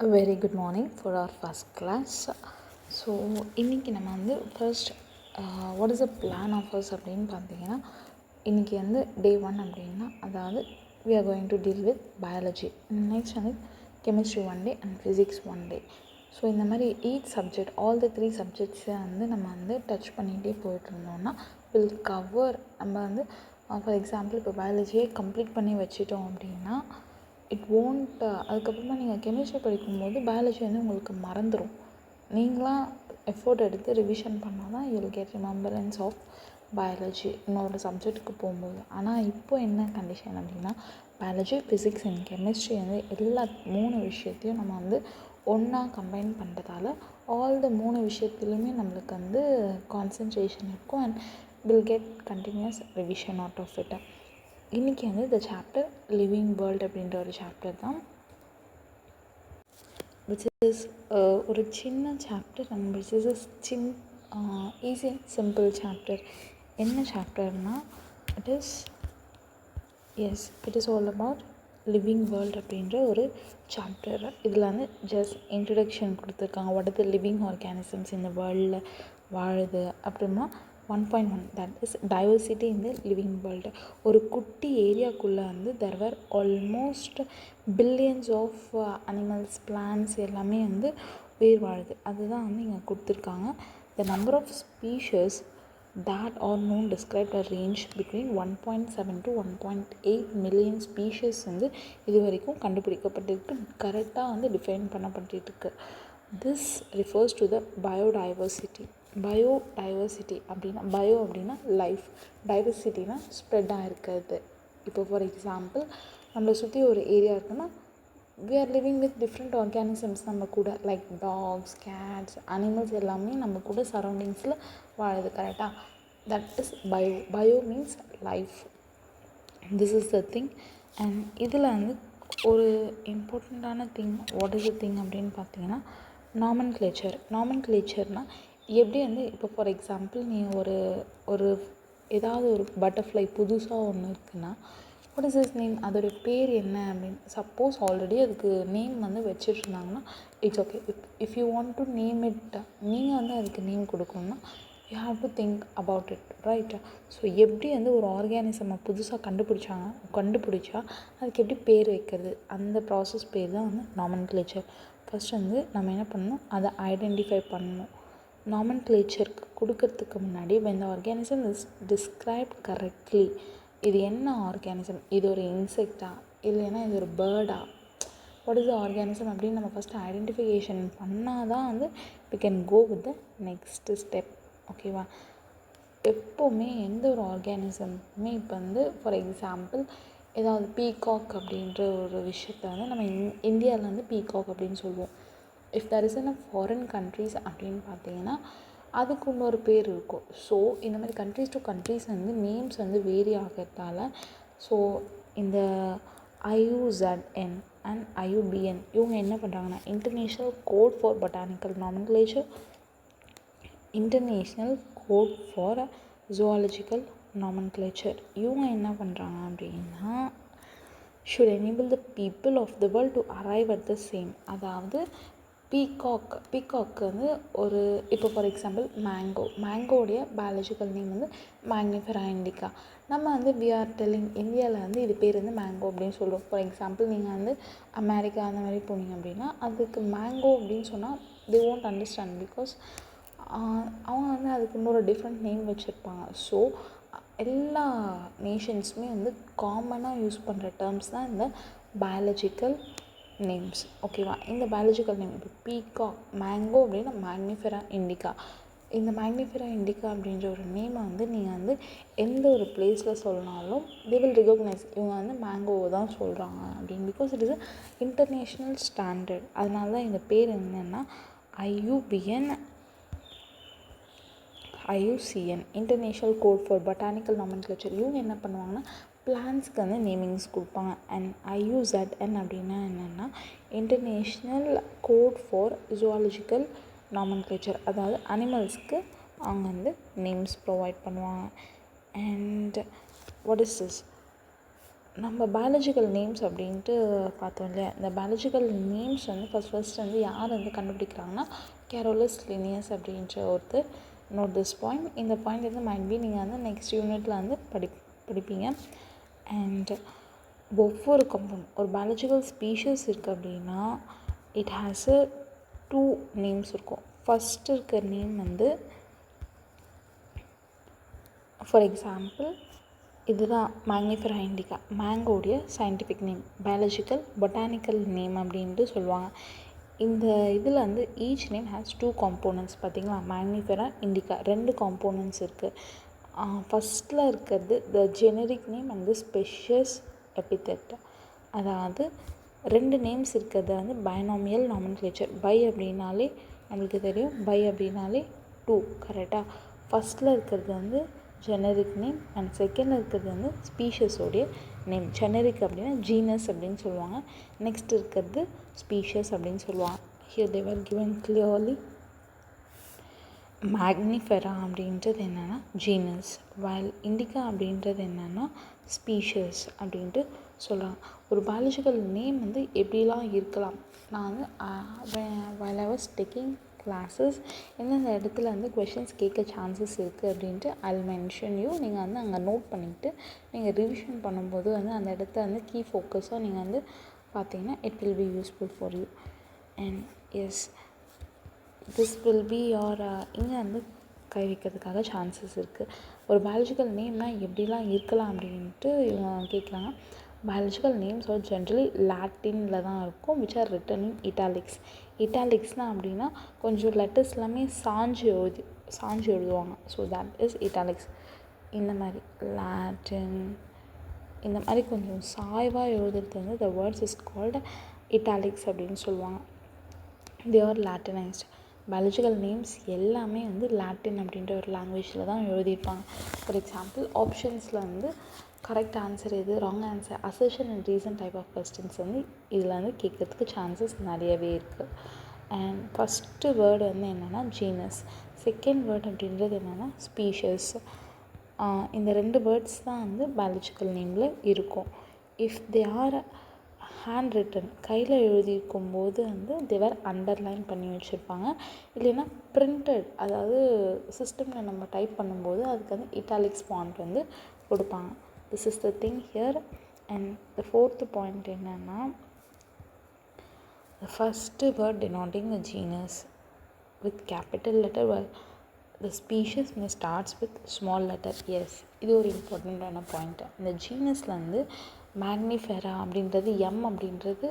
A very good morning for our first class. So இன்றைக்கி நம்ம வந்து first what is a plan of us அப்படின்னு பார்த்தீங்கன்னா, இன்றைக்கி வந்து டே 1 அப்படின்னா, அதாவது we are going to deal with biology. Next வந்து chemistry 1 day and physics 1 day. So இந்த மாதிரி ஈச் சப்ஜெக்ட் ஆல் த 3 சப்ஜெக்ட்ஸை வந்து நம்ம வந்து டச் பண்ணிகிட்டே போயிட்டு இருந்தோம்னா வில் கவர். நம்ம வந்து ஃபார் எக்ஸாம்பிள் இப்போ பயாலஜியே கம்ப்ளீட் பண்ணி வச்சிட்டோம் அப்படின்னா இட் ஓன்ட் அதுக்கப்புறமா நீங்கள் கெமிஸ்ட்ரி படிக்கும்போது பயாலஜி வந்து உங்களுக்கு மறந்துடும். நீங்களாம் எஃபோர்ட் எடுத்து ரிவிஷன் பண்ணால் தான் you will get remembrance of biology இன்னொரு சப்ஜெக்ட்டுக்கு போகும்போது. ஆனால் இப்போ என்ன கண்டிஷன் அப்படின்னா, பயாலஜி, ஃபிசிக்ஸ் அண்ட் கெமிஸ்ட்ரி வந்து எல்லா 3 விஷயத்தையும் நம்ம வந்து ஒன்றா கம்பைன் பண்ணுறதால ஆல் த 3 விஷயத்துலையுமே நம்மளுக்கு வந்து கான்சன்ட்ரேஷன் இருக்கும் and will get continuous revision out of it. இன்றைக்கி வந்து இந்த சாப்டர் லிவிங் வேர்ல்டு அப்படின்ற ஒரு சாப்டர் தான், விச் இஸ் ஒரு சின்ன chapter and which is easy simple chapter. என்ன சாப்டர்னால் it is all about living world அப்படின்ற ஒரு சாப்டர். இதில் வந்து ஜஸ்ட் இன்ட்ரடக்ஷன் கொடுத்துருக்காங்க. What is the living organisms இந்த வேர்ல்டில் வாழுது. அப்புறமா 1.1 that is diversity in the living world. ஒரு குட்டி ஏரியாக்குள்ளே வந்து there were almost billions of animals, plants எல்லாமே வந்து உயிர் வாழுது. அதுதான் வந்து இங்கே கொடுத்துருக்காங்க. The number of species that are known described a range between 1.7 to 1.8 million species வந்து இது வரைக்கும் கண்டுபிடிக்கப்பட்டிருக்கு. கரெக்டாக வந்து டிஃபைன் பண்ணப்பட்டிருக்கு. This refers to the biodiversity. Biodiversity அப்படின்னா, பயோ அப்படின்னா லைஃப், டைவர்சிட்டினா ஸ்ப்ரெட்டாக இருக்கிறது. இப்போ ஃபார் எக்ஸாம்பிள் நம்மளை சுற்றி ஒரு ஏரியா இருக்குன்னா we are living with different organisms நம்ம கூட, லைக் டாக்ஸ், கேட்ஸ், அனிமல்ஸ் எல்லாமே நம்ம கூட சரௌண்டிங்ஸில் வாழுது. கரெக்டாக? That is bio. Bio means life. This is the thing. And இதில் வந்து ஒரு இம்பார்ட்டண்ட்டான thing, what is the thing அப்படின்னு பார்த்தீங்கன்னா நாமன்க்ளேச்சர்னால் எப்படி வந்து இப்போ ஃபார் எக்ஸாம்பிள் நீங்கள் ஒரு ஏதாவது ஒரு பட்டர்ஃப்ளை புதுசாக ஒன்று இருக்குன்னா வாட் இஸ் இஸ் நேம், அதோடைய பேர் என்ன அப்படின்னு. சப்போஸ் ஆல்ரெடி அதுக்கு நேம் வந்து வச்சுட்ருந்தாங்கன்னா it's okay. If you want to name it, நீங்கள் வந்து அதுக்கு நேம் கொடுக்கணுன்னா you have to think about it, right? So எப்படி வந்து ஒரு ஆர்கானிசமை புதுசாக கண்டுபிடிச்சா அதுக்கு எப்படி பேர் வைக்கிறது, அந்த ப்ராசஸ் பேர் தான் வந்து நாமன்க்ளேச்சர். ஃபஸ்ட் வந்து நம்ம என்ன பண்ணணும், அதை ஐடென்டிஃபை பண்ணணும். நாமன்க்ளேச்சருக்கு கொடுக்கறதுக்கு முன்னாடி when the organism is described correctly, இது என்ன ஆர்கானிசம், இது ஒரு இன்செக்டா இல்லைன்னா இது ஒரு பேர்டா, வாட் இஸ் த ஆர்கானிசம் அப்படின்னு நம்ம ஃபஸ்ட்டு ஐடென்டிஃபிகேஷன் பண்ணால் தான் வந்து we can go with the next step. ஓகேவா? எப்போவுமே எந்த ஒரு ஆர்கானிசமுமே இப்போ வந்து ஃபார் எக்ஸாம்பிள் ஏதாவது பீகாக் அப்படின்ற ஒரு விஷயத்த வந்து நம்ம இந்தியாவில் வந்து பீகாக் அப்படின்னு சொல்லுவோம். If there is in a foreign countries அப்படின்னு பார்த்தீங்கன்னா அதுக்கு இன்னொரு பேர் இருக்கும். ஸோ இந்த மாதிரி கண்ட்ரீஸ் டு கண்ட்ரீஸ் வந்து நேம்ஸ் வந்து வேரி ஆகிறதால ஸோ இந்த IUZN அண்ட் IUBN இவங்க என்ன பண்ணுறாங்கன்னா international code for botanical nomenclature, international code for zoological nomenclature. இவங்க என்ன பண்ணுறாங்க அப்படின்னா should enable the people of the world to arrive at the same. அதாவது பீகாக் வந்து ஒரு இப்போ ஃபார் எக்ஸாம்பிள் மேங்கோடைய பயாலஜிக்கல் நேம் வந்து மேக்னிஃபெரா இண்டிகா. நம்ம வந்து வி ஆர் டெல்லிங் இந்தியாவில் வந்து இது பேர் வந்து மேங்கோ அப்படின்னு சொல்லுவோம். ஃபார் எக்ஸாம்பிள் நீங்கள் வந்து அமெரிக்கா அந்த மாதிரி போனீங்க அப்படின்னா அதுக்கு மேங்கோ அப்படின்னு சொன்னால் they won't understand பிகாஸ் அவங்க வந்து அதுக்கு இன்னொரு டிஃப்ரெண்ட் நேம் வச்சுருப்பாங்க. ஸோ எல்லா நேஷன்ஸுமே வந்து காமனாக யூஸ் பண்ணுற டேர்ம்ஸ் தான் இந்த பயாலஜிக்கல் நேம்ஸ். ஓகேவா? இந்த பயாலஜிக்கல் நேம் இப்போ பீகாக், மேங்கோ அப்படின்னா மேக்னிஃபெரா இண்டிகா. இந்த மேக்னிஃபெரா இண்டிகா அப்படின்ற ஒரு நேமை வந்து நீங்கள் வந்து எந்த ஒரு பிளேஸில் சொன்னாலும் they will recognize இவங்க வந்து மேங்கோவை தான் சொல்கிறாங்க அப்படின்னு. Because it is a international standard. அதனால தான் இந்த பேர் என்னென்னா IUCN international code for botanical nomenclature. இவங்க என்ன பண்ணுவாங்கன்னா பிளான்ஸ்க்கு வந்து நேமிங்ஸ் கொடுப்பாங்க. அண்ட் IUZN அப்படின்னா என்னென்னா international code for zoological nomenclature, அதாவது அனிமல்ஸ்க்கு அவங்க வந்து நேம்ஸ் ப்ரொவைட் பண்ணுவாங்க. அண்ட் வாட் இஸ் திஸ் நம்ம பயாலஜிக்கல் நேம்ஸ் அப்படின்ட்டு பார்த்தோம் இல்லையா, இந்த பயாலஜிக்கல் நேம்ஸ் வந்து ஃபஸ்ட் வந்து யார் வந்து கண்டுபிடிக்கிறாங்கன்னா கேரோலஸ் லினியஸ் அப்படின்ற ஒருத்தர். Note this point. இந்த பாயிண்ட் வந்து மைண்ட் பி நீங்கள் வந்து நெக்ஸ்ட் யூனிட்டில் வந்து படிப்பீங்க. அண்ட் ஒவ்வொரு காம்பவுண்ட் ஒரு பயாலஜிக்கல் ஸ்பீஷஸ் இருக்குது அப்படின்னா இட் ஹேஸ் அ 2 நேம்ஸ் இருக்கும். ஃபஸ்ட்டு இருக்கிற நேம் வந்து ஃபார் எக்ஸாம்பிள் இதுதான் மேக்னிஃபெரா இண்டிகா, மேங்கோடைய scientific name, biological botanical name அப்படின்ட்டு சொல்லுவாங்க. இந்த இதில் வந்து ஈச் நேம் ஹேஸ் 2 காம்போனன்ட்ஸ். பார்த்திங்களா, மேக்னிஃபெரா இண்டிகா 2 காம்போனன்ட்ஸ் இருக்குது. ஃபஸ்ட்டில் இருக்கிறது the generic name and the species epithet. அதாவது 2 நேம்ஸ் இருக்கிறது வந்து பைனாமியல் நாமன்க்ளேச்சர். பை அப்படின்னாலே நம்மளுக்கு தெரியும், பை அப்படின்னாலே 2, கரெக்டாக. ஃபஸ்ட்டில் இருக்கிறது வந்து ஜெனரிக் நேம் அண்ட் செகண்டில் இருக்கிறது வந்து ஸ்பீஷஸோடைய நேம். ஜெனரிக் அப்படின்னா ஜீனஸ் அப்படின்னு சொல்லுவாங்க. நெக்ஸ்ட் இருக்கிறது ஸ்பீஷஸ் அப்படின்னு சொல்லுவாங்க. Here they were given clearly. Mangifera அப்படின்றது என்னென்னா ஜீனஸ், வைல் இண்டிகா அப்படின்றது என்னென்னா ஸ்பீஷஸ் அப்படின்ட்டு சொல்கிறாங்க. ஒரு பயாலஜிக்கல் நேம் வந்து எப்படிலாம் இருக்கலாம். நான் வந்து while I was taking classes எந்தெந்த இடத்துல வந்து கொஷின்ஸ் கேட்க சான்சஸ் இருக்குது அப்படின்ட்டு ஐல் மென்ஷன் யூ. நீங்கள் வந்து அங்கே நோட் பண்ணிவிட்டு நீங்கள் ரிவிஷன் பண்ணும்போது வந்து அந்த இடத்த வந்து கீ ஃபோக்கஸாக நீங்கள் வந்து பார்த்தீங்கன்னா it will be useful for you. And yes, this will be your இங்கே வந்து கை வைக்கிறதுக்காக சான்சஸ் இருக்குது. ஒரு பயாலஜிக்கல் நேம்னால் எப்படிலாம் இருக்கலாம் அப்படின்ட்டு இவங்க கேட்குறாங்க. பயாலஜிக்கல் நேம்ஸ் ஆர் ஜென்ரலி லாட்டினில் தான் இருக்கும், which are written in italics. இட்டாலிக்ஸ்னால் அப்படின்னா கொஞ்சம் லெட்டர்ஸ் எல்லாமே சாஞ்சு எழுதுவாங்க. So that is italics. இந்த மாதிரி லாட்டின் இந்த மாதிரி கொஞ்சம் சாய்வாக எழுதுறது வந்து the words is called italics அப்படின்னு சொல்லுவாங்க. They are Latinised. Biological names எல்லாமே வந்து லாட்டின் அப்படின்ற ஒரு லாங்குவேஜில் தான் எழுதியிருப்பாங்க. ஃபார் எக்ஸாம்பிள் ஆப்ஷன்ஸில் வந்து கரெக்ட் ஆன்சர் எது, wrong answer, assertion and reason type of questions வந்து இதில் வந்து கேட்குறதுக்கு சான்சஸ் நிறையவே இருக்குது. அண்ட் ஃபஸ்ட்டு வேர்டு வந்து என்னென்னா ஜீனஸ், செகண்ட் வேர்டு அப்படின்றது என்னென்னா ஸ்பீஷஸ். இந்த 2 வேர்ட்ஸ் தான் வந்து பயாலஜிக்கல் நேமில் இருக்கும். If they are hand return, கையில் எழுதியிருக்கும் போது வந்து தேவர் அண்டர்லைன் பண்ணி வச்சுருப்பாங்க. இல்லைன்னா பிரிண்டட், அதாவது சிஸ்டமில் நம்ம டைப் பண்ணும்போது அதுக்கு வந்து இட்டாலிக்ஸ் ஃபாண்ட் வந்து கொடுப்பாங்க. This is the thing here. And the 4th point என்னென்னா the first word denoting the genus with capital letter, while the species may starts with small letter. yes, இது ஒரு இம்பார்ட்டண்ட்டான பாயிண்ட். இந்த ஜீனஸில் வந்து மேக்னிஃபெரா அப்படின்றது எம் அப்படின்றது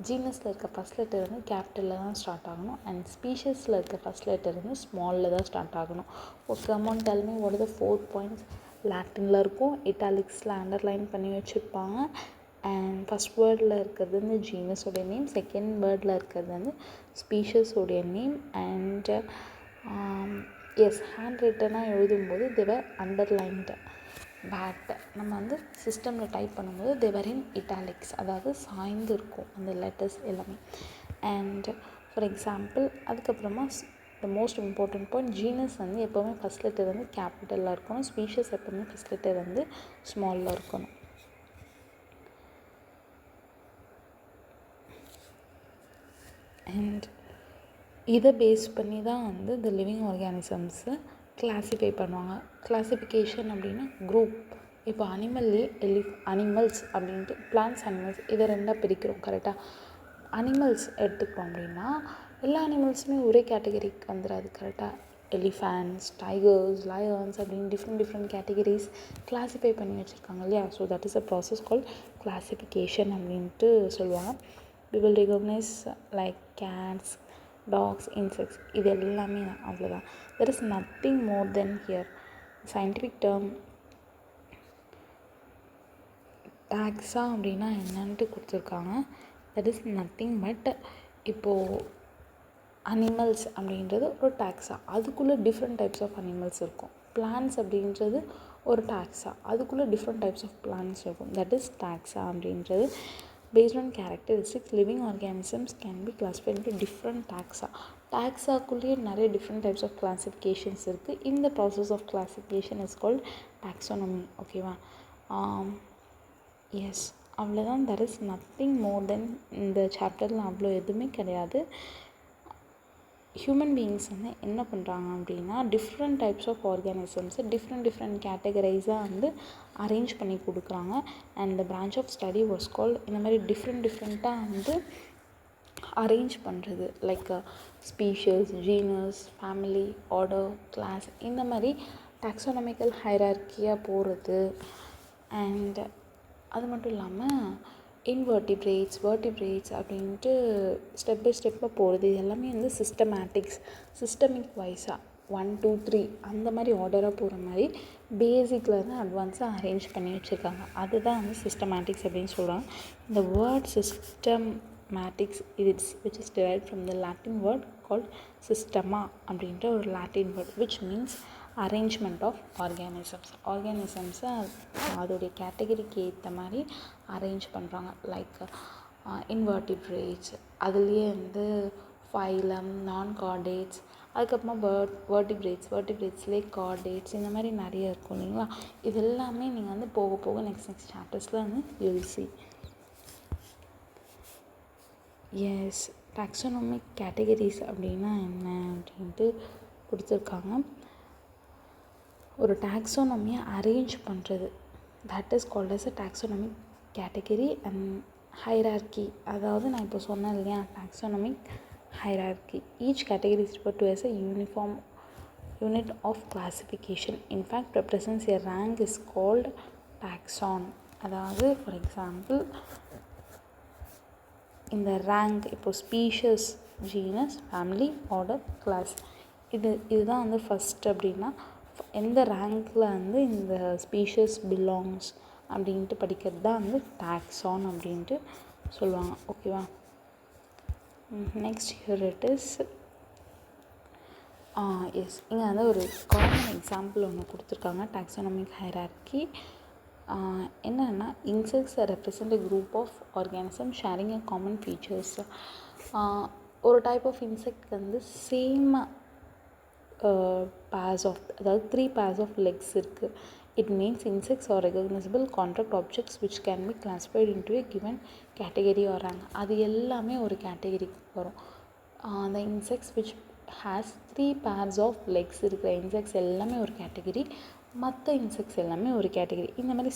ஜீனஸில் இருக்க ஃபஸ்ட் லெட்டர் வந்து கேபிட்டலில் தான் ஸ்டார்ட் ஆகணும். அண்ட் ஸ்பீஷஸில் இருக்க ஃபஸ்ட் லெட்டர் வந்து ஸ்மாலில் தான் ஸ்டார்ட் ஆகணும். Okay, amount tell me what are the 4 points. லாட்டினில் இருக்கும், இட்டாலிக்ஸில் அண்டர்லைன் பண்ணி வச்சுருப்பாங்க. அண்ட் ஃபஸ்ட் வேர்டில் இருக்கிறது வந்து ஜீனஸோடைய நேம், செகண்ட் வேர்டில் இருக்கிறது வந்து ஸ்பீஷஸோடைய நேம். அண்ட் எஸ், ஹேண்ட் ரிட்டனாக எழுதும்போது தேவர் அண்டர்லைன்டு. பட் நம்ம வந்து சிஸ்டமில் டைப் பண்ணும்போது தேவர் இன் இட்டாலிக்ஸ், அதாவது சாய்ந்து இருக்கும் அந்த லெட்டர்ஸ் எல்லாமே. அண்ட் ஃபார் எக்ஸாம்பிள் அதுக்கப்புறமா the most important point, genus வந்து எப்போவுமே ஃபஸ்ட் லெட்டர் வந்து கேபிட்டலில் இருக்கணும், ஸ்பீஷஸ் எப்போவுமே ஃபஸ்ட் லெட்டர் வந்து ஸ்மாலில் இருக்கணும். அண்ட் இதை பேஸ் பண்ணி தான் வந்து இந்த லிவிங் ஆர்கானிசம்ஸை கிளாஸிஃபை பண்ணுவாங்க. கிளாஸிஃபிகேஷன் அப்படின்னா குரூப். இப்போ அனிமல்லே அனிமல்ஸ் அப்படின்ட்டு பிளான்ட்ஸ், அனிமல்ஸ் இதை 2ஆக பிரிக்கிறோம், கரெக்டாக. அனிமல்ஸ் எடுத்துக்கிட்டோம் அப்படின்னா எல்லா அனிமல்ஸுமே ஒரே கேட்டகரிக்கு வந்துடாது, கரெக்டாக. எலிஃபேண்ட்ஸ், டைகர்ஸ், லயன்ஸ் அப்படின்னு டிஃப்ரெண்ட் கேட்டகரிஸ் கிளாஸிஃபை பண்ணி வச்சுருக்காங்க இல்லையா. So that is a process call classification அப்படின்ட்டு சொல்லுவாங்க. we will recognize like cats, dogs, insects, இது எல்லாமே தான், அவ்வளோதான். there is nothing more than here. scientific term taxa அப்படின்னா என்னன்ட்டு கொடுத்துருக்காங்க. that is nothing but இப்போது அனிமல்ஸ் அப்படின்றது ஒரு டாக்ஸா, அதுக்குள்ளே டிஃப்ரெண்ட் டைப்ஸ் ஆஃப் அனிமல்ஸ் இருக்கும். பிளான்ட்ஸ் அப்படின்றது ஒரு டாக்ஸா, அதுக்குள்ளே டிஃப்ரெண்ட் டைப்ஸ் ஆஃப் பிளான்ட்ஸ் இருக்கும். தட் இஸ் டாக்ஸா அப்படின்றது. Based on characteristics, living organisms can be classified into different taxa. டாக்ஸாக்குள்ளேயே நிறைய டிஃப்ரெண்ட் டைப்ஸ் ஆஃப் கிளாஸிஃபிகேஷன்ஸ் இருக்குது. இந்த process of classification is called taxonomy. ஓகேவா? எஸ், அவ்வளோதான். There is nothing more then இந்த சாப்டரில் அவ்வளோ எதுவுமே கிடையாது. ஹியூமன் பீயிங்ஸ் வந்து என்ன பண்ணுறாங்க அப்படின்னா, டிஃப்ரெண்ட் டைப்ஸ் ஆஃப் ஆர்கானிசம்ஸை டிஃப்ரெண்ட் கேட்டகரைஸாக வந்து அரேஞ்ச் பண்ணி கொடுக்குறாங்க. And the branch of study was called, இந்த மாதிரி டிஃப்ரெண்ட்டாக வந்து அரேஞ்ச் பண்ணுறது, like species, genus, family, order, class, இந்த மாதிரி டாக்ஸானமிக்கல் ஹைரார்க்கியாக போகிறது. அண்ட் அது மட்டும் இல்லாமல் இன்வெர்டிப்ரேட்ஸ், வெர்டிப்ரேட்ஸ் அப்படின்ட்டு ஸ்டெப் பை ஸ்டெப்பாக போகிறது. இது எல்லாமே வந்து சிஸ்டமிக் வைஸாக 1 2 3 அந்த மாதிரி ஆர்டராக போகிற மாதிரி பேசிக்லேருந்து அட்வான்ஸாக அரேஞ்ச் பண்ணி வச்சுருக்காங்க. அதுதான் வந்து சிஸ்டமேட்டிக்ஸ் அப்படின்னு சொல்கிறாங்க. இந்த word systematics which is derived from the Latin word called systema அப்படின்ற ஒரு Latin word which means arrangement of ஆர்கானிசம்ஸை அதோடைய கேட்டகரிக்கு ஏற்ற மாதிரி அரேஞ்ச் பண்ணுறாங்க. லைக் இன்வெர்டிப்ரேட்ஸ், அதுலேயே வந்து ஃபைலம், நான் கார்டேட்ஸ், அதுக்கப்புறமா வெர்டிப்ரேட்ஸ்லேயே கார்டேட்ஸ், இந்த மாதிரி நிறைய இருக்கும் இல்லைங்களா. இது எல்லாமே நீங்கள் வந்து போக போக நெக்ஸ்ட் சாப்டர்ஸில் வந்து you'll see. S, taxonomic categories அப்படின்னா என்ன அப்படின்ட்டு கொடுத்துருக்காங்க. ஒரு டாக்ஸானமியை அரேஞ்ச் பண்ணுறது, that is called as a taxonomic category and hierarchy. அதாவது நான் இப்போ சொன்னேன் இல்லையா, taxonomic hierarchy. Each category is referred to as a uniform unit of classification. In fact, represents a rank is called taxon. அதாவது for example இந்த rank, இப்போ species, genus, family, order, class, இதுதான் வந்து ஃபஸ்ட். அப்படின்னா எந்த ரேங்க்கில் வந்து இந்த ஸ்பீஷஸ் பிலாங்ஸ் அப்படின்ட்டு படிக்கிறது தான் வந்து டாக்ஸான் அப்படின்ட்டு சொல்லுவாங்க. ஓகேவா. Next here it is yes, இங்கே வந்து ஒரு காமன் எக்ஸாம்பிள் ஒன்று கொடுத்துருக்காங்க. டாக்ஸானமிக் ஹைரார்கி என்னென்னா, insects represent a group of organisms sharing a common features. ஒரு டைப் ஆஃப் இன்செக்ட் வந்து சேம் pairs of, அதாவது 3 pairs of legs இருக்குது. It means insects are recognizable contract objects which can be classified into a given category or rank. அது எல்லாமே ஒரு கேட்டகரிக்கு வரும். the insects which has 3 pairs of legs இருக்கிற insects எல்லாமே ஒரு கேட்டகரி, மற்ற இன்செக்ட்ஸ் எல்லாமே ஒரு கேட்டகரி. இந்த மாதிரி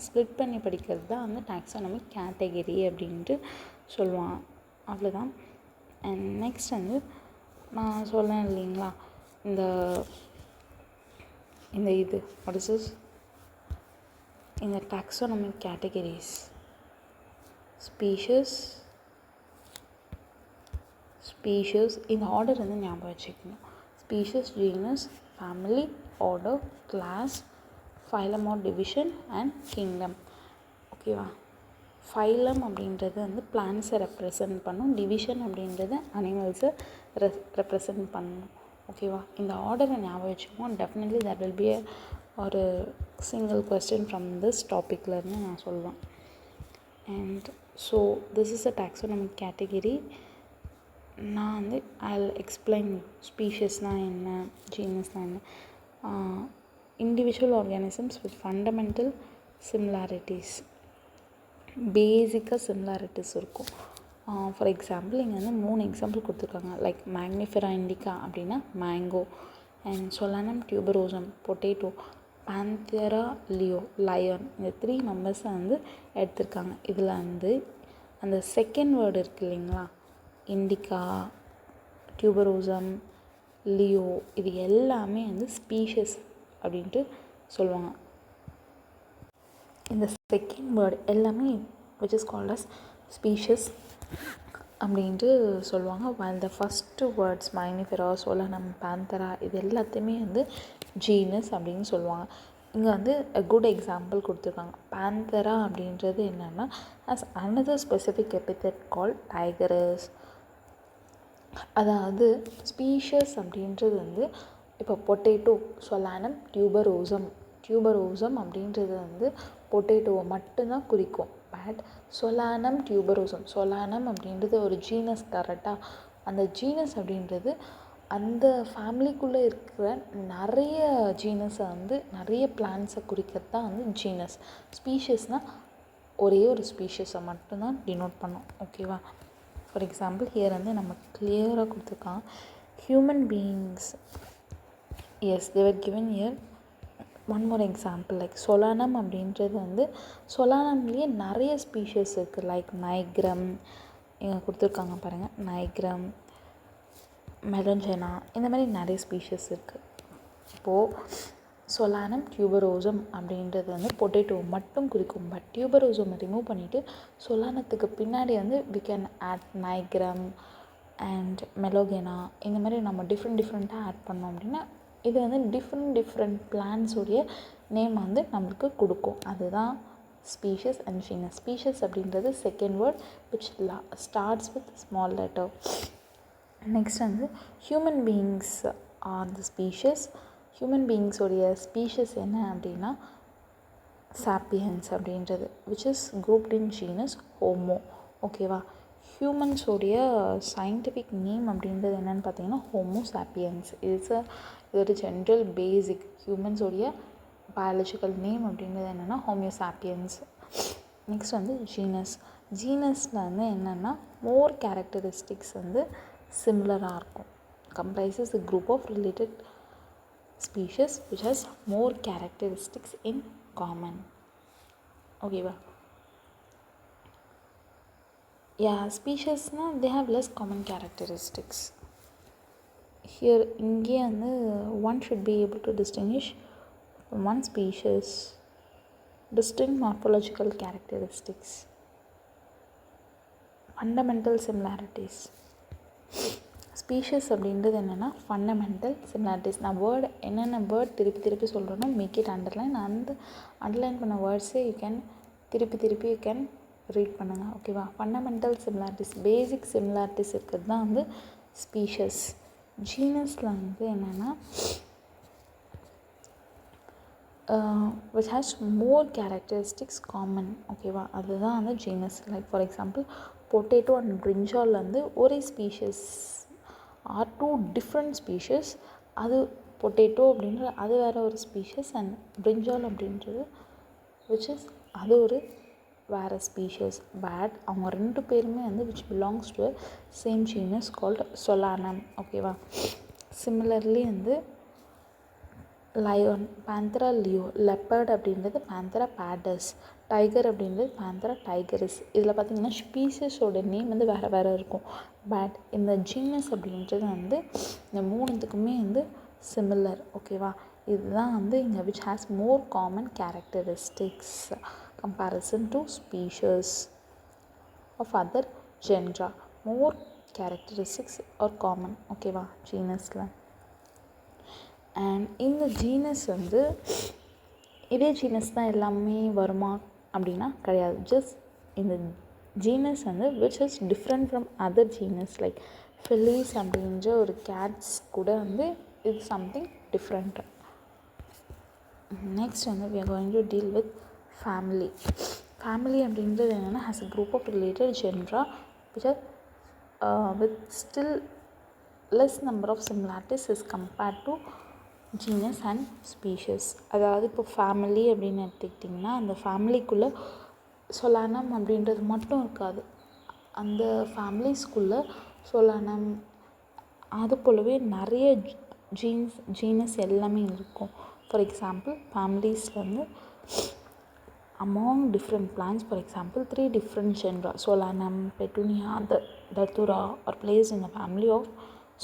ஸ்ப்ளிட் பண்ணி படிக்கிறது தான் வந்து டாக்ஸானமிக் கேட்டகரி அப்படின்ட்டு சொல்லுவாங்க. அவ்வளோதான். அண்ட் நெக்ஸ்ட் வந்து நான் சொன்னேன் இல்லைங்களா, இந்த இது வாட் இஸ் திஸ், இந்த டாக்ஸானமிக் கேட்டகரிஸ், ஸ்பீஷஸ் இந்த ஆர்டர் வந்து ஞாபகம் வச்சுக்கணும். Species, genus, family, order, class, phylum or division and kingdom. ஓகேவா. ஃபைலம் அப்படின்றது வந்து பிளான்ஸை ரெப்ரசன்ட் பண்ணும், டிவிஷன் அப்படின்றது அனிமல்ஸை ரெப்ரசன்ட் பண்ணணும். ஓகேவா. இந்த ஆர்டரை ஞாபகம் வச்சுக்கோம். டெஃபினெட்லி தட் வில் பி ஒரு சிங்கிள் கொஸ்டின் ஃப்ரம் திஸ் டாப்பிக்லேருந்து நான் சொல்லுவேன். And so this is a taxonomic category. நான் வந்து ஐல் எக்ஸ்பிளைன் ஸ்பீஷஸ்னால் என்ன, ஜீனஸ்னால் என்ன. Individual organisms with fundamental similarities, பேசிக்காக சிமிலாரிட்டிஸ் இருக்கும். ஃபார் எக்ஸாம்பிள் இங்கே வந்து 3 எக்ஸாம்பிள் கொடுத்துருக்காங்க. லைக் மேக்னிஃபெரா இண்டிகா அப்படின்னா mango, and Solanum tuberosum potato, Panthera leo lion, இந்த 3 மெம்பர்ஸை வந்து எடுத்திருக்காங்க. இதில் வந்து அந்த செகண்ட் வேர்டு இருக்குது இல்லைங்களா, இண்டிகா, டியூபரோசம், லியோ, இது எல்லாமே வந்து ஸ்பீஷஸ் அப்படின்ட்டு சொல்லுவாங்க. இந்த செகண்ட் வேர்டு எல்லாமே which is called as species அப்படின்ட்டு சொல்லுவாங்க. while the first words மேக்னிஃபெரா, சொலனம், பாந்தரா இது எல்லாத்தையுமே வந்து ஜீனஸ் அப்படின்னு சொல்லுவாங்க. இங்கே வந்து a good example கொடுத்துருக்காங்க. பாந்தரா அப்படின்றது என்னென்னா as another specific epithet called tigerous. அதாவது ஸ்பீஷஸ் அப்படின்றது வந்து இப்போ பொட்டேட்டோ, சொலானம், டியூபரோசம் அப்படின்றது வந்து பொட்டேட்டோவை மட்டும்தான் குறிக்கும். பட் சொலானம், சொலானம் அப்படின்றது ஒரு ஜீனஸ். கரெக்டாக அந்த ஜீனஸ் அப்படின்றது அந்த ஃபேமிலிக்குள்ளே இருக்கிற நிறைய ஜீனஸை வந்து நிறைய பிளான்ஸை குறிக்கிறது தான் வந்து ஜீனஸ். ஸ்பீஷஸ்னால் ஒரே ஒரு ஸ்பீஷஸை மட்டும்தான் டினோட் பண்ணோம். ஓகேவா? ஃபார் எக்ஸாம்பிள் ஹியர் வந்து நம்ம கிளியராக கொடுத்துருக்கான் human beings. Yes they were given here one more example like Solanum அப்படின்றது வந்து சொலானம்லேயே நிறைய ஸ்பீஷஸ் இருக்குது. லைக் நைக்ரம் இங்கே கொடுத்துருக்காங்க பாருங்கள், நைக்ரம், மெலஞ்சனா, இந்த மாதிரி நிறைய ஸ்பீஷஸ் இருக்குது. இப்போது சொலானம் டியூபரோசம் அப்படின்றது வந்து பொட்டேட்டோ மட்டும் குறிக்கும். பட் டியூபரோசமை ரிமூவ் பண்ணிவிட்டு சொலானத்துக்கு பின்னாடி வந்து வி கேன் ஆட் நைக்ரம் அண்ட் மெலோகெனா, இந்த மாதிரி நம்ம டிஃப்ரெண்ட்டாக ஆட் பண்ணோம் அப்படின்னா இது வந்து டிஃப்ரெண்ட் பிளான்ஸோடைய நேம் வந்து நம்மளுக்கு கொடுக்கும். அதுதான் ஸ்பீஷஸ் அண்ட் ஜீனஸ். ஸ்பீஷஸ் அப்படின்றது second word which starts with small letter. Next வந்து human beings are the species. ஹியூமன் பீயிங்ஸோடைய ஸ்பீஷஸ் என்ன அப்படின்னா சாப்பியன்ஸ் அப்படின்றது which is grouped in genus Homo. ஓகேவா? ஹியூமன்ஸோடைய சயின்டிஃபிக் நேம் அப்படின்றது என்னென்னு பார்த்தீங்கன்னா ஹோமோ சாப்பியன்ஸ். இது ஒரு ஜென்ரல் பேசிக். ஹியூமன்ஸோடைய பயாலஜிக்கல் நேம் அப்படின்றது என்னென்னா ஹோமோ சாப்பியன்ஸ். நெக்ஸ்ட் வந்து ஜீனஸ். ஜீனஸில் வந்து என்னென்னா மோர் கேரக்டரிஸ்டிக்ஸ் வந்து சிமிலராக இருக்கும். Comprises a group of related species which has more characteristics in common. ஓகேவா? ஸ்பீஷஸ்னால் they have less common characteristics. Here இங்கே வந்து one should be able to distinguish one species distinct morphological characteristics, fundamental similarities. Species அப்படின்றது என்னென்னா fundamental similarities. நான் word என்னென்ன word திருப்பி சொல்கிறேனோ make it underline. அந்த underline பண்ண வேர்ட்ஸே யூ கேன் திருப்பி யூ கேன் ரீட் பண்ணுங்கள். ஓகேவா? ஃபண்டமெண்டல் சிமிலாரிட்டிஸ், பேசிக் சிமிலாரிட்டிஸ் இருக்கிறது தான் வந்து ஸ்பீஷஸ். ஜீனஸில் வந்து என்னென்னா which has more characteristics common. ஓகேவா? அதுதான் வந்து genus. Like for example potato and brinjal வந்து ஒரே species are two different species. அது பொட்டேட்டோ அப்படின்றது அது வேறு ஒரு ஸ்பீஷஸ் அண்ட் பிரிஞ்சால் அப்படின்றது விச் இஸ் அது ஒரு வேறு ஸ்பீஷஸ். பட் அவங்க ரெண்டு பேருமே வந்து which belongs to same genus called சொலானம். ஓகேவா? சிமிலர்லி வந்து லயன், பேந்தரா லியோ, லெப்பர்ட் அப்படின்றது பேந்தரா பேடஸ், டைகர் அப்படின்றது பேந்தரா டைகரிஸ். இதில் பார்த்திங்கன்னா ஸ்பீஷஸோட நேம் வந்து வேறு இருக்கும். பட் இந்த ஜீனஸ் அப்படின்றது வந்து இந்த மூணுத்துக்குமே வந்து சிமிலர். ஓகேவா? இதுதான் வந்து இங்கே which has more common characteristics comparison to species of other genera. More characteristics are common. ஓகேவா? ஜீனஸில். அண்ட் இந்த ஜீனஸ் வந்து இதே ஜீனஸ் தான் எல்லாமே வருமா அப்படின்னா கிடையாது. ஜஸ்ட் இந்த ஜீனஸ் வந்து which is different from other genus. Like Felix அப்படின்ற ஒரு கேட்ஸ் கூட வந்து இது சம்திங் டிஃப்ரெண்ட். நெக்ஸ்ட் வந்து we are going to deal with family. Family அப்படின்றது என்னென்னா has a group of related genera which are with still less number of similarities as compared to genus and species. அதாவது இப்போ family அப்படின்னு எடுத்துக்கிட்டிங்கன்னா அந்த ஃபேமிலிக்குள்ளே சொலானம் அப்படின்றது மட்டும் இருக்காது. அந்த ஃபேமிலிஸ்குள்ளே சொலானம் அது போலவே நிறைய ஜீனஸ் எல்லாமே இருக்கும். ஃபார் எக்ஸாம்பிள் ஃபேமிலிஸில் வந்து among different plants, for example 3 different genera solanum, petunia, datura are placed in the family of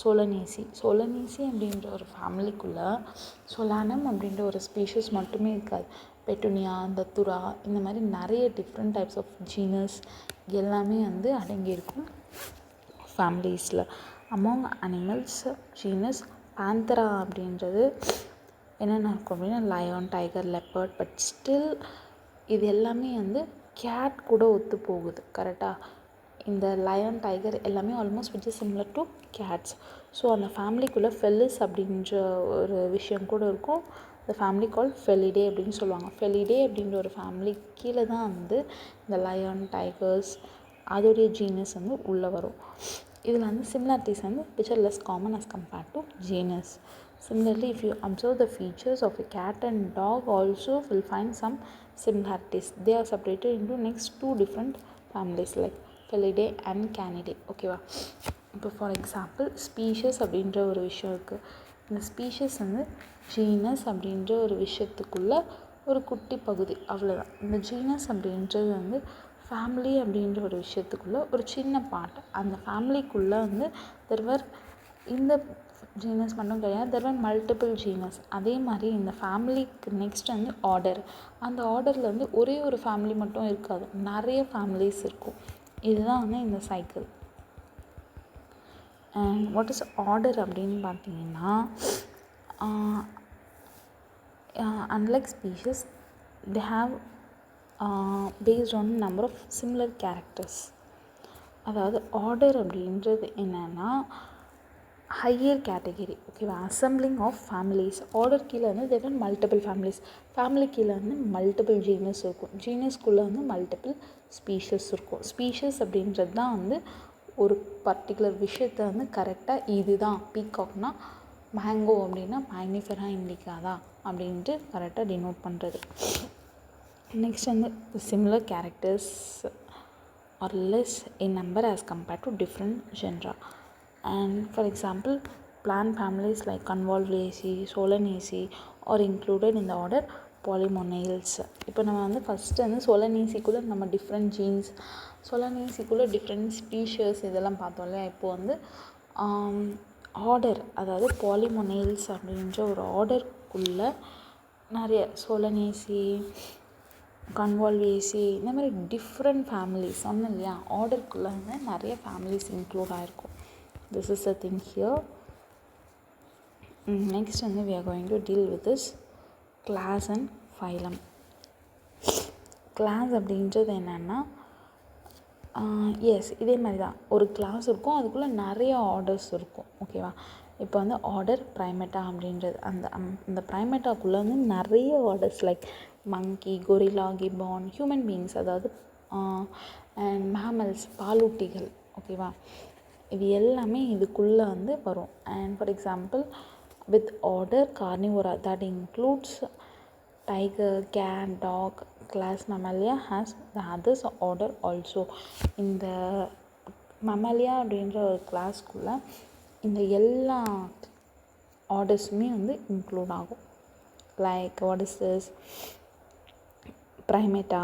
solanaceae. solanaceae அப்படின்ற ஒரு ஃபேமிலிக்குள்ளே சொலானம் அப்படின்ற ஒரு ஸ்பீஷஸ் மட்டுமே இருக்காது. பெட்டுனியா, தத்துரா, இந்த மாதிரி நிறைய டிஃப்ரெண்ட் டைப்ஸ் ஆஃப் ஜீனஸ் எல்லாமே வந்து அடங்கியிருக்கும் ஃபேமிலிஸில். அமாங் அனிமல்ஸ் ஜீனஸ் பேந்தரா அப்படின்றது என்னென்ன இருக்கும் அப்படின்னா lion, tiger, leopard. But still இது எல்லாமே வந்து கேட் கூட ஒத்து போகுது. கரெக்டாக? இந்த லயன், டைகர் எல்லாமே almost which is similar to cats. So அந்த ஃபேமிலிக்குள்ளே ஃபெலிஸ் அப்படின்ற ஒரு விஷயம் கூட இருக்கும். இந்த ஃபேமிலி கால் ஃபெலிடே அப்படின்னு சொல்லுவாங்க. ஃபெலிடே அப்படின்ற ஒரு ஃபேமிலி கீழே தான் வந்து இந்த லயன், டைகர்ஸ் அதோடைய ஜீனஸ் வந்து உள்ளே வரும். இதில் வந்து சிமிலாரிட்டிஸ் வந்து which are less common as compared to genus. Similarly, if you observe the features of a cat and dog also will find some similarities. They are separated into next 2 different families like Felidae and Canidae. ஓகேவா? இப்போ for example species அப்படின்ற ஒரு விஷயம் இருக்குது. இந்த species வந்து genus அப்படின்ற ஒரு விஷயத்துக்குள்ள ஒரு குட்டி பகுதி, அவ்வளோதான். இந்த ஜீனஸ் அப்படின்றது வந்து ஃபேமிலி அப்படின்ற ஒரு விஷயத்துக்குள்ளே ஒரு சின்ன பார்ட். அந்த ஃபேமிலிக்குள்ளே வந்து தெர்வர் இந்த ஜீனஸ் மட்டும் கிடையாது, தெர்வர் மல்டிபிள் ஜீனஸ். அதே மாதிரி இந்த ஃபேமிலிக்கு நெக்ஸ்ட் வந்து ஆர்டர். அந்த ஆர்டரில் வந்து ஒரே ஒரு ஃபேமிலி மட்டும் இருக்காது, நிறைய ஃபேமிலிஸ் இருக்கும். இதுதான் வந்து இந்த cycle. And what is order அப்படின்னு பார்த்தீங்கன்னா, unlike species, they have based on number of similar characters. அதாவது ஆர்டர் அப்படின்றது என்னென்னா ஹையர் கேட்டகரி, ஓகேவா? Assembling of families. ஆர்டர் கீழே வந்து தேர் மல்டிபிள் ஃபேமிலிஸ். ஃபேமிலி கீழே வந்து மல்டிபிள் ஜீனஸ் இருக்கும். ஜீனஸ்குள்ளே வந்து மல்டிபிள் ஸ்பீஷஸ் இருக்கும். ஸ்பீஷஸ் அப்படின்றது தான் வந்து ஒரு பர்டிகுலர் விஷயத்தை வந்து கரெக்டாக இதுதான் பீகாக்னா மேங்கோ அப்படின்னா மேக்னிஃபெரா இண்டிகா தான் அப்படின்ட்டு கரெக்டாக டினோட் பண்ணுறது. நெக்ஸ்ட் வந்து similar characters are less in number as compared to different genera. And for example plant families like Convolvulaceae, Solanaceae are included in the order Polymonales. இப்போ நம்ம வந்து ஃபஸ்ட்டு வந்து Solanaceae-குள்ளே நம்ம டிஃப்ரெண்ட் ஜீன்ஸ், Solanaceae-குள்ளே டிஃப்ரெண்ட் ஸ்பீஷஸ் இதெல்லாம் பார்த்தோம் இல்லையா? இப்போ வந்து ஆர்டர், அதாவது Polymonales அப்படின்ற ஒரு ஆர்டருக்குள்ளே நிறைய Solanaceae, Convolvulaceae இந்த மாதிரி டிஃப்ரெண்ட் ஃபேமிலிஸ் சொன்னோம் இல்லையா? ஆர்டருக்குள்ளே வந்து நிறைய ஃபேமிலிஸ் இன்க்ளூட் ஆகிருக்கும். This is the thing here. Next வந்து we are going to deal with this class and phylum. Class அப்படின்றது என்னென்னா, எஸ் இதே மாதிரி தான் ஒரு கிளாஸ் இருக்கும், அதுக்குள்ளே நிறைய ஆர்டர்ஸ் இருக்கும், ஓகேவா? இப்போ வந்து ஆர்டர் ப்ரைமேட்டா அப்படின்றது அந்த ப்ரைமேட்டாக்குள்ளே வந்து நிறைய ஆர்டர்ஸ் லைக் மங்கி, கொரில்லா, கிப்பான், ஹியூமன் பீயிங்ஸ், அதாவது அண்ட் மேமல்ஸ், பாலூட்டிகள், ஓகேவா? இது எல்லாமே இதுக்குள்ளே வந்து வரும். And for example with order carnivora that includes tiger, cat, dog, class mammalia has the others order also. இந்த mammalia அப்படின்ற ஒரு கிளாஸ்க்குள்ளே இந்த எல்லா ஆர்டர்ஸுமே வந்து இன்க்ளூட் ஆகும். லைக் வாட் இஸ் திஸ் ப்ரைமேட்டா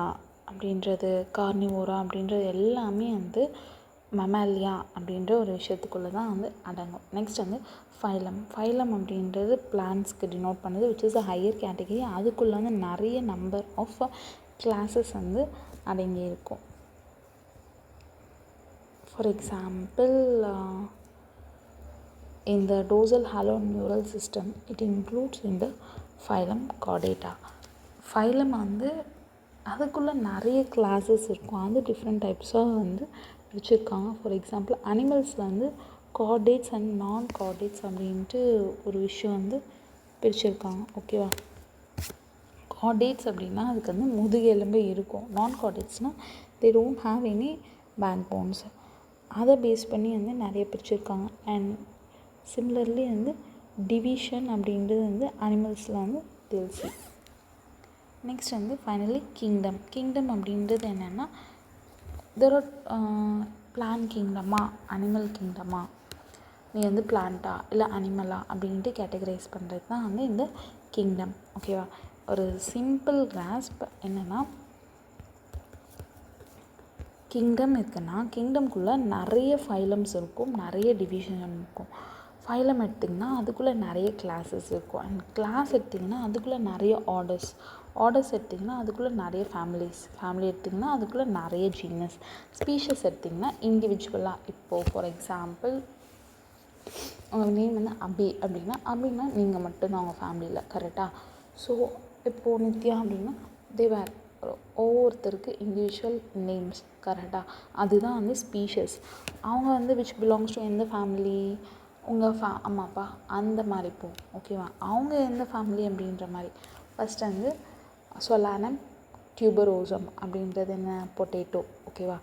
அப்படின்றது, கார்னிவோரா அப்படின்றது எல்லாமே வந்து மமாலியா அப்படின்ற ஒரு விஷயத்துக்குள்ளே தான் வந்து அடங்கும். நெக்ஸ்ட் வந்து ஃபைலம். ஃபைலம் அப்படின்றது பிளான்ட்ஸ்க்கு டினோட் பண்ணுது, which is a higher category. அதுக்குள்ளே வந்து நிறைய நம்பர் ஆஃப் கிளாஸஸ் வந்து அடங்கி இருக்கும். ஃபார் எக்ஸாம்பிள் இந்த dorsal hollow neural system it includes இந்த ஃபைலம் கார்டேட்டா. ஃபைலம் வந்து அதுக்குள்ளே நிறைய கிளாஸஸ் இருக்கும், அது டிஃப்ரெண்ட் டைப்ஸாக வந்து பிரிச்சுருக்காங்க. ஃபார் எக்ஸாம்பிள் அனிமல்ஸில் வந்து கார்டேட்ஸ் அண்ட் நான் கார்டேட்ஸ் அப்படின்ட்டு ஒரு விஷயம் வந்து பிரிச்சுருக்காங்க, ஓகேவா? கார்டேட்ஸ் அப்படின்னா அதுக்கு வந்து முதுகெலும்பு இருக்கும். நான் கார்டேட்ஸ்னால் they don't have any back bones. அதை பேஸ் பண்ணி வந்து நிறைய பிரிச்சுருக்காங்க. அண்ட் சிமிலர்லி வந்து டிவிஷன் அப்படின்றது வந்து அனிமல்ஸில் வந்து தெரிச்சு. நெக்ஸ்ட் வந்து ஃபைனலி கிங்டம். கிங்டம் அப்படின்றது என்னென்னா தெர் ஆர் பிளான்ட் கிங்டமா, அனிமல் கிங்டமா, நீ வந்து பிளான்ட்டா இல்லை அனிமலா அப்படின்ட்டு கேட்டகரைஸ் பண்ணுறது தான் வந்து இந்த கிங்டம், ஓகேவா? ஒரு சிம்பிள் கிராஸ்ப் என்னென்னா, கிங்டம் இருக்குன்னா கிங்டம்குள்ளே நிறைய ஃபைலம்ஸ் இருக்கும், நிறைய டிவிஷன் இருக்கும். ஃபைலம் எடுத்திங்கன்னா அதுக்குள்ளே நிறைய கிளாஸஸ் இருக்கும். அண்ட் கிளாஸ் எடுத்திங்கன்னா அதுக்குள்ளே நிறைய ஆர்டர்ஸ் எடுத்திங்கன்னா அதுக்குள்ளே நிறைய ஃபேமிலி எடுத்திங்கன்னா அதுக்குள்ளே நிறைய ஜீனஸ். ஸ்பீஷஸ் எடுத்திங்கன்னா இண்டிவிஜுவலாக. இப்போது ஃபார் எக்ஸாம்பிள் உங்கள் நேம் வந்து அப்படின்னா நீங்கள் மட்டும்தான் உங்கள் ஃபேமிலியில், கரெக்டாக? ஸோ இப்போது நித்யா அப்படின்னா தேவர் ஒவ்வொருத்தருக்கு இண்டிவிஜுவல் நேம்ஸ், கரெக்டாக? அதுதான் வந்து ஸ்பீஷஸ். அவங்க வந்து விச் பிலாங்ஸ் டு எந்த ஃபேமிலி, உங்கள் அம்மா அப்பா அந்த மாதிரி போகும், ஓகேவா? அவங்க எந்த ஃபேமிலி அப்படின்ற மாதிரி. ஃபஸ்ட் வந்து சொலானம் டியூபரோசம் அப்படின்றது என்ன, பொட்டேட்டோ, ஓகேவா?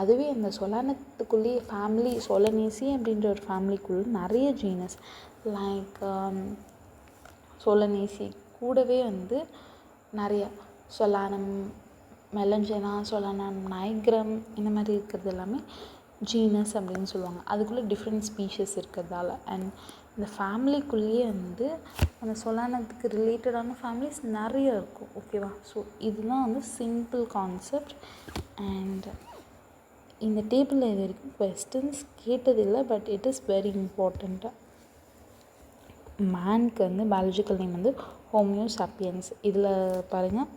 அதுவே இந்த சொலானத்துக்குள்ளேயே ஃபேமிலி சோலனேசி அப்படின்ற ஒரு ஃபேமிலிக்குள்ளே நிறைய ஜீனஸ் லைக் சோலனேசி கூடவே வந்து நிறைய சொலானம், மெலஞ்சனா, சொலானம் நைக்ரம், இந்த மாதிரி இருக்கிறது எல்லாமே ஜீனஸ் அப்படின்னு சொல்லுவாங்க. அதுக்குள்ளே டிஃப்ரெண்ட் ஸ்பீஷஸ் இருக்கிறதால. அண்ட் இந்த ஃபேமிலிக்குள்ளேயே வந்து அந்த சொலானத்துக்கு ரிலேட்டடான ஃபேமிலிஸ் நிறைய இருக்கும். ஓகேவா? ஸோ இதுதான் வந்து சிம்பிள் கான்செப்ட். அண்ட் இந்த டேபிளில் இது வரைக்கும் கொஸ்டின்ஸ் கேட்டதில்லை, பட் இட் இஸ் வெரி இம்பார்ட்டண்ட்டாக. மேனுக்கு வந்து பயாலஜிக்கல் நேம் வந்து ஹோமியோ சாப்பியன்ஸ். இதில் பாருங்கள்,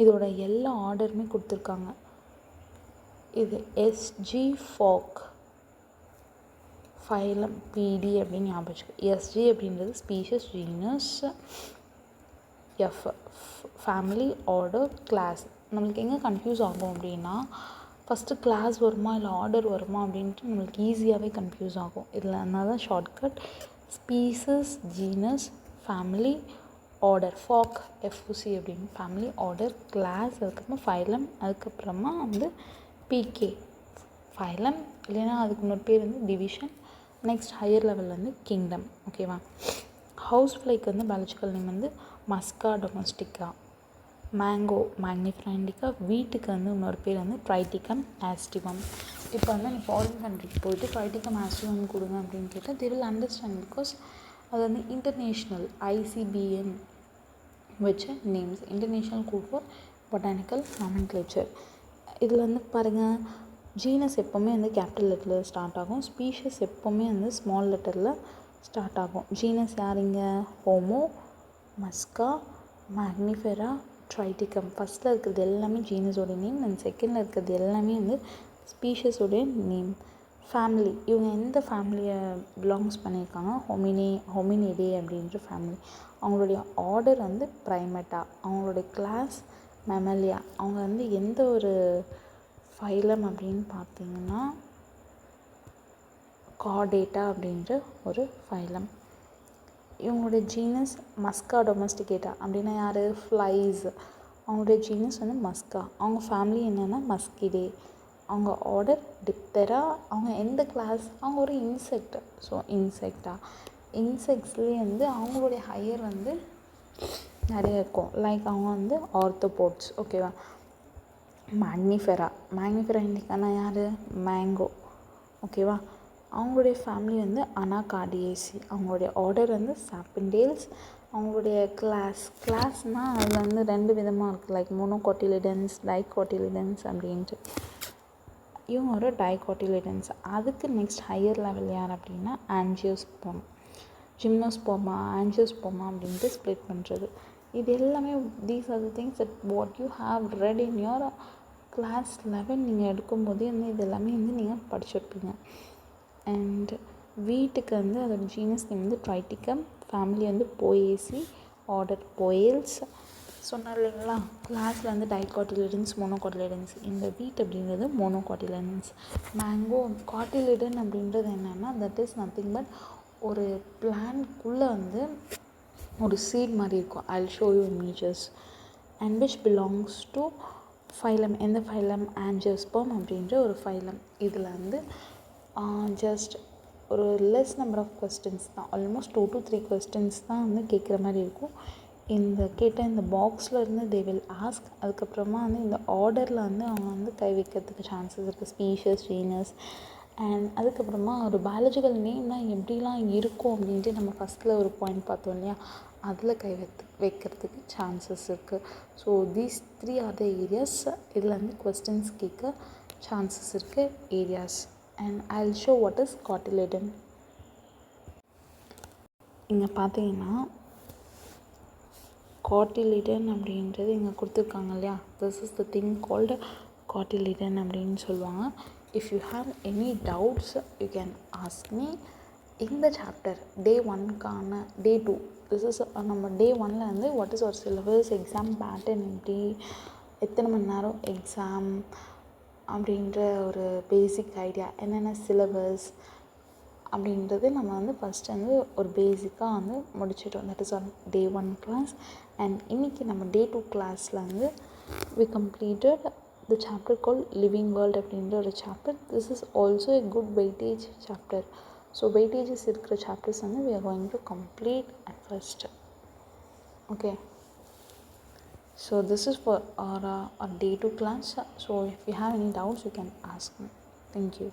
இதோட எல்லா ஆர்டருமே கொடுத்துருக்காங்க. இது எஸ்ஜி ஃபாக் ஃபைலம் பிடி அப்படின்னு ஞாபகம் வச்சுக்கோ. எஸ்ஜி அப்படின்றது species, genus, F family, order, class. நம்மளுக்கு எங்கே கன்ஃபியூஸ் ஆகும் அப்படின்னா, ஃபஸ்ட்டு கிளாஸ் வருமா இல்லை ஆர்டர் வருமா அப்படின்ட்டு நம்மளுக்கு ஈஸியாகவே கன்ஃபியூஸ் ஆகும். இதில் அதனால தான் shortcut species, genus, family, order, fog F U C அப்படின்னு ஃபேமிலி, ஆர்டர், கிளாஸ், அதுக்கப்புறமா ஃபைலம், அதுக்கப்புறமா வந்து பிகே ஃபைலம், இல்லைன்னா அதுக்கு இன்னொரு பேர் வந்து டிவிஷன், நெக்ஸ்ட் ஹையர் லெவலில் வந்து கிங்டம். ஓகேவா? ஹவுஸ் ஃப்ளைக்கு வந்து பயாலஜிக்கல் நேம் வந்து மஸ்கா டொமஸ்டிகா. மேங்கோ மேக்னிஃபெரா இண்டிகா. வீட்டுக்கு வந்து இன்னொரு பேர் வந்து ட்ரைட்டிகம் ஆஸ்டிவம். இப்போ வந்து நீ ஃபாரின் கண்ட்ரிக்கு போயிட்டு ட்ரைட்டிகம் ஆஸ்டிவம் கொடுங்க அப்படின்னு கேட்டால் they will understand, பிகாஸ் அது வந்து இன்டர்நேஷ்னல் ICBN வச்ச names, international code for botanical nomenclature. இதில் வந்து பாருங்கள், ஜீனஸ் எப்போவுமே வந்து கேபிட்டல் லெட்டரில் ஸ்டார்ட் ஆகும், ஸ்பீஷஸ் எப்போவுமே வந்து ஸ்மால் லெட்டரில் ஸ்டார்ட் ஆகும். ஜீனஸ் யாரிங்க? ஹோமோ, மஸ்கா, மேக்னிஃபெரா, ட்ரைட்டிகம். ஃபஸ்ட்டில் இருக்கிறது எல்லாமே ஜீனஸோடைய நேம், அண்ட் செகண்டில் இருக்கிறது எல்லாமே வந்து ஸ்பீஷஸோடைய நேம். ஃபேமிலி, இவங்க எந்த ஃபேமிலியை பிலாங்ஸ் பண்ணியிருக்காங்க? ஹொமினிடே அப்படின்ற ஃபேமிலி. அவங்களுடைய ஆர்டர் வந்து ப்ரைமேட்டா. அவங்களுடைய கிளாஸ் மெமலியா. அவங்க வந்து எந்த ஒரு ஃபைலம் அப்படின்னு பார்த்தீங்கன்னா கார்டேட்டா அப்படின்ற ஒரு ஃபைலம். இவங்களுடைய ஜீனஸ் மஸ்கா டொமஸ்டிகேட்டா. அப்படின்னா யார்? ஃப்ளைஸ். அவங்களுடைய ஜீனஸ் வந்து மஸ்கா. அவங்க ஃபேமிலி என்னென்னா மஸ்கிடே. அவங்க ஆர்டர் டிப்தெரா. அவங்க எந்த கிளாஸ்? அவங்க ஒரு இன்செக்ட். ஸோ இன்செக்டா. இன்செக்ட்ஸ்லேயே வந்து அவங்களுடைய ஹையர் வந்து நிறைய இருக்கும். லைக் அவங்க வந்து ஆர்த்தோபோட்ஸ். ஓகேவா? மேக்னிஃபெரா இண்டிகானா யார்? மேங்கோ. ஓகேவா? அவங்களுடைய ஃபேமிலி வந்து அனாகார்டியேசி. அவங்களுடைய ஆர்டர் வந்து சாப்பிண்டேல்ஸ். அவங்களுடைய கிளாஸ்னால் அதில் வந்து 2 விதமாக இருக்குது, லைக் மோனோகாட்டிலிடன்ஸ், டைகாட்டிலிடன்ஸ் அப்படின்ட்டு. இவங்க ஒரு டைகாட்டிலிடன்ஸ். அதுக்கு நெக்ஸ்ட் ஹையர் லெவல் யார் அப்படின்னா ஆன்ஜியோஸ்போம், ஜிம்னோஸ்போமா, ஆன்ஜியோஸ்போமா அப்படின்ட்டு ஸ்ப்ளிட் பண்ணுறது. இது எல்லாமே these are the things that what you have read in your class 11 நீங்கள் எடுக்கும்போதே வந்து இது எல்லாமே வந்து நீங்கள் படிச்சிருப்பீங்க. அண்ட் வீட்டுக்கு வந்து அதோட ஜீனஸ் நேம் வந்து ட்ரைட்டிகம், ஃபேமிலி வந்து போயேசி, ஆர்டர் போயல்ஸ். சொன்னார் இல்லைங்களா, கிளாஸில் வந்து டைகாட்டிலிடன்ஸ், மோனோகாட்டிலிடன்ஸ். இந்த வீட் அப்படின்றது மோனோகாட்டிலிடன்ஸ். மேங்கோ காட்டிலிடன் அப்படின்றது என்னென்னா, தட் இஸ் நத்திங் பட் ஒரு பிளான்ட்குள்ளே வந்து ஒரு சீட் மாதிரி இருக்கும். ஐ will show you images. And which belongs to phylum. எந்த ஃபைலம்? ஆன்ஜியோஸ்பெர்ம் அப்படின்ற ஒரு ஃபைலம். இதில் வந்து ஜஸ்ட் ஒரு லெஸ் நம்பர் ஆஃப் கொஸ்டின்ஸ் தான், ஆல்மோஸ்ட் 2 to 3 கொஸ்டின்ஸ் தான் வந்து கேட்குற மாதிரி இருக்கும். இந்த பாக்ஸில் இருந்து தே வில் ஆஸ்க். அதுக்கப்புறமா வந்து இந்த ஆர்டரில் வந்து அவங்க வந்து கை வைக்கிறதுக்கு சான்சஸ் இருக்குது. Species, genus. அண்ட் அதுக்கப்புறமா ஒரு பயாலஜிக்கல் நேம்னால் எப்படிலாம் இருக்கும் அப்படின்ட்டு நம்ம ஃபஸ்ட்டில் ஒரு பாயிண்ட் பார்த்தோம் இல்லையா, அதில் கை வைக்கிறதுக்கு சான்சஸ் இருக்குது. So these 3 are the areas. இதில் வந்து கொஸ்டின்ஸ் கேட்க சான்சஸ் இருக்குது areas. And I will show what is cotyledon. இங்கே பார்த்தீங்கன்னா காட்டிலிடன் அப்படின்றது இங்கே கொடுத்துருக்காங்க இல்லையா, this is the thing called cotyledon அப்படின்னு சொல்லுவாங்க. If you have any doubts you can ask me. இந்த சாப்டர் டே 1க்கான டே 2, திஸ் இஸ் நம்ம டே 1ல் வந்து வாட் இஸ் ஒரு சிலபஸ், எக்ஸாம் பேட்டர்ன் எப்படி, எத்தனை மணி நேரம் எக்ஸாம் அப்படின்ற ஒரு பேசிக் ஐடியா, என்னென்ன சிலபஸ் அப்படின்றது நம்ம வந்து ஃபஸ்ட்டு வந்து ஒரு பேசிக்காக வந்து முடிச்சிட்டோம். That is on day 1 class. And இன்றைக்கி நம்ம டே 2 கிளாஸில் வந்து we completed the chapter called living world அப்படின்ற ஒரு chapter. this is also a good weightage chapter. So weightages இருக்கிற சாப்டர்ஸ் வந்து we are going to complete at first. Okay, So this is for our day 2 class. So if you have any doubts, you can ask me. Thank you.